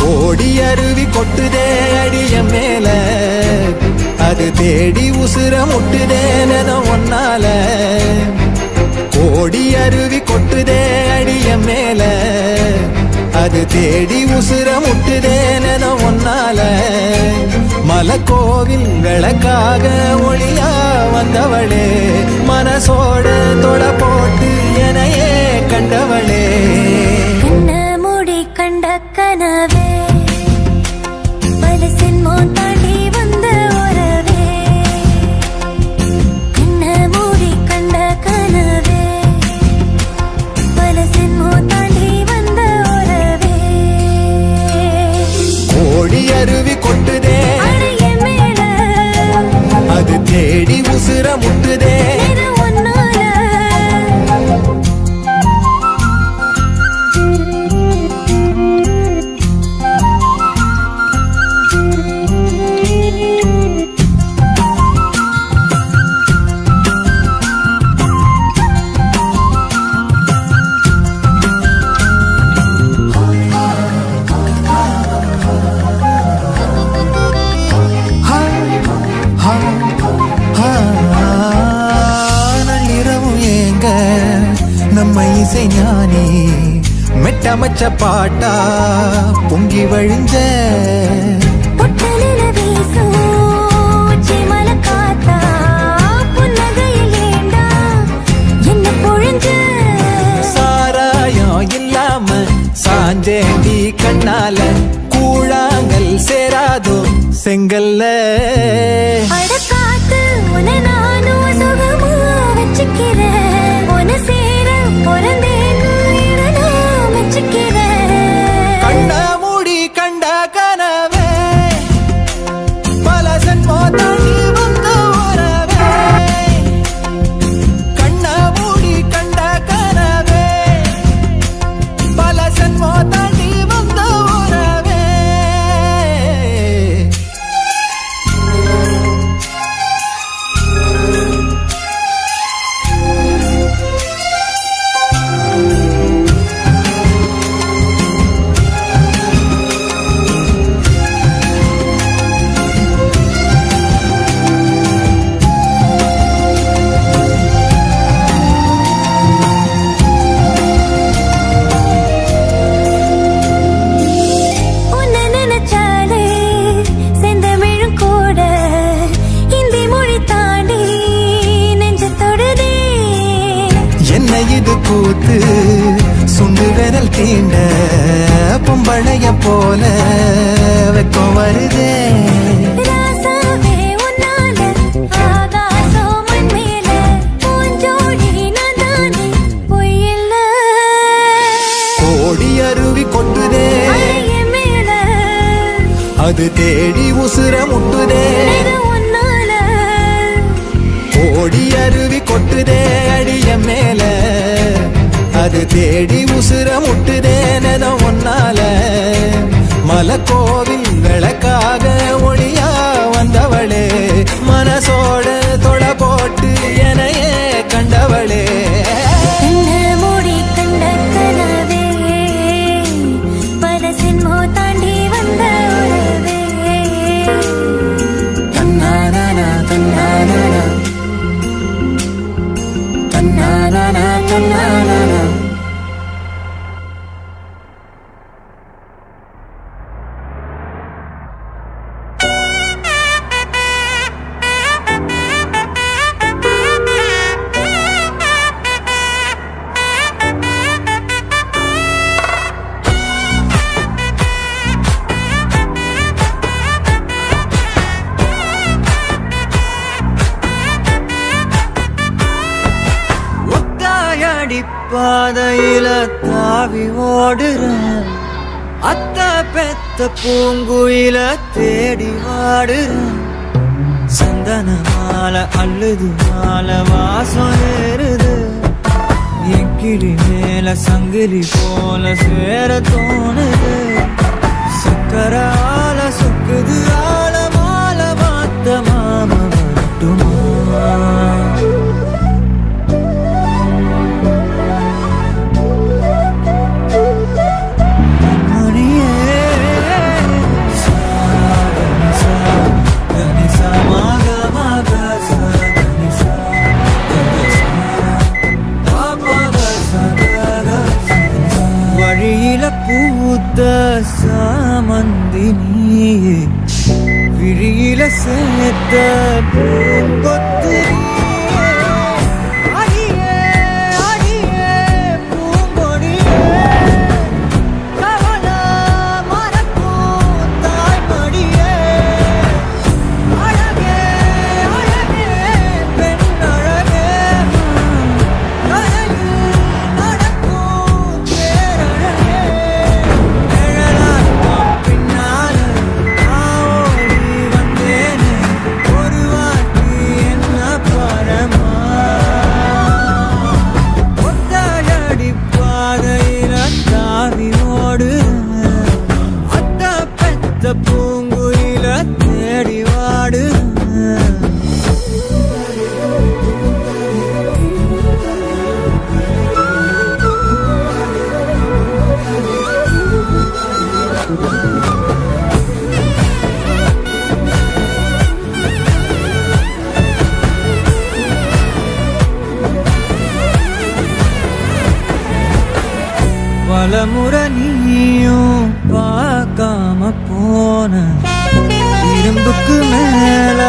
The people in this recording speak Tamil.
ஓடி அருவி கொட்டுதே அடிய மேல, அது தேடி உசுர முட்டுதே நெதம் ஒன்னால. ஓடி அருவி கொட்டுதே அடிய மேல, அது தேடி உசுர முட்டுதே நெதம் ஒன்னால. மலக்கோவில் விளக்காக ஒளியா வந்தவளே, மனசோட தொட போட்டு எனையே கண்டவளே. கண்ட கனவே பல சின்மோ தாண்டி வந்த உறவே, கண்ண மூடி கண்ட கனவே பல சின்மோ தாண்டி வந்த உறவே. ஓடி அருவி கொட்டுதே அடைய மேல, அது தேடி உசுர முட்டுதே ஒன்னால. நம்ம இசை ஞானி மெட்டமச்ச பாட்டா பொங்கி வழிஞ்ச சாராயம் இல்லாம சாஞ்சேண்டி கண்ணால கூழாங்கல் சேராதோ செங்கல்ல. அடக்காத்து உன நானும் சுகமா வச்சுக்கிறேன், கண்ட மூடி கண்ட கனவே பல சென்மோ தாண்டி வந்த உறவே. கண்ண மூடி கண்ட கனவே பல சென்மோ தாண்டி வந்த உறவே. இது கூத்து சுண்டு விரல் தீண்ட பொம்பளைய போல வெக்கம் வருதே. ஓடி அருவி கொட்டுதே அது தேடி உசுர முட்டுதே. ஓடி அருவி கொட்டுதே அடிய மேல, அது தேடி உசுர முட்டுதே நெதம் ஒன்னால. மலக்கோவில் விளக்காக ஒளியா வந்தவளே, மனசோட தொட போட்டு எனையே கண்டவளே. பாதையில தாவி ஓடுறேன், அத்த பெத்த பூங்குயில தேடி வாடுறேன். சந்தன மாலை அள்ளுது மாலை வாசம் ஏறுது, என் கிளி மேல சங்கிலி போல சேர தோணுது. சாமந்தி நீயே விழியில சேர்த்த பூங்கொத்து நீயே. அடியே அடியே பூங்கொடியே கவலை மறக்கும் தாய்மடியே. அழகே அழகே பெண் அழகே கரையில் நடக்கும் பேரழகே. நிழலாட்டம் பின்னால நான் ஓடி வந்தேனே ஒரு வாட்டி என்ன பரமா. ஒத்தையடி பாதையில தாவி ஓடுறேன் அத்த பெத்த பூங்குயில தேடி வாடுறேன். பலமுறை நீயும் பார்க்காம போன இரும்புக்கு மேல